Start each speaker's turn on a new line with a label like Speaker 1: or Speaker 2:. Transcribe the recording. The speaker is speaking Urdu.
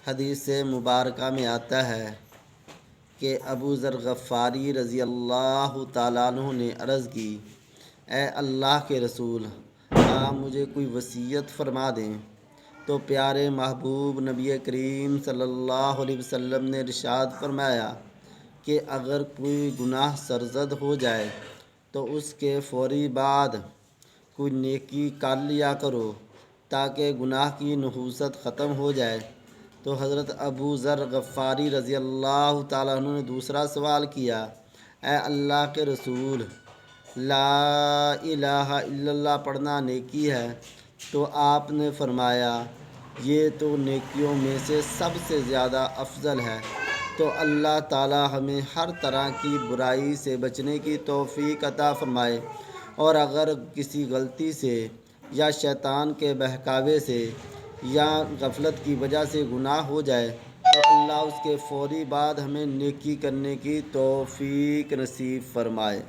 Speaker 1: حدیث مبارکہ میں آتا ہے کہ ابو ذر غفاری رضی اللہ تعالیٰ عنہ نے عرض کی، اے اللہ کے رسول، آپ مجھے کوئی وصیت فرما دیں۔ تو پیارے محبوب نبی کریم صلی اللہ علیہ وسلم نے ارشاد فرمایا کہ اگر کوئی گناہ سرزد ہو جائے تو اس کے فوری بعد کوئی نیکی کر لیا کرو تاکہ گناہ کی نحوست ختم ہو جائے۔ تو حضرت ابو ذر غفاری رضی اللہ تعالیٰ عنہ نے دوسرا سوال کیا، اے اللہ کے رسول، لا الہ الا اللہ پڑھنا نیکی ہے؟ تو آپ نے فرمایا یہ تو نیکیوں میں سے سب سے زیادہ افضل ہے۔ تو اللہ تعالیٰ ہمیں ہر طرح کی برائی سے بچنے کی توفیق عطا فرمائے، اور اگر کسی غلطی سے یا شیطان کے بہکاوے سے یا غفلت کی وجہ سے گناہ ہو جائے تو اللہ اس کے فوری بعد ہمیں نیکی کرنے کی توفیق نصیب فرمائے۔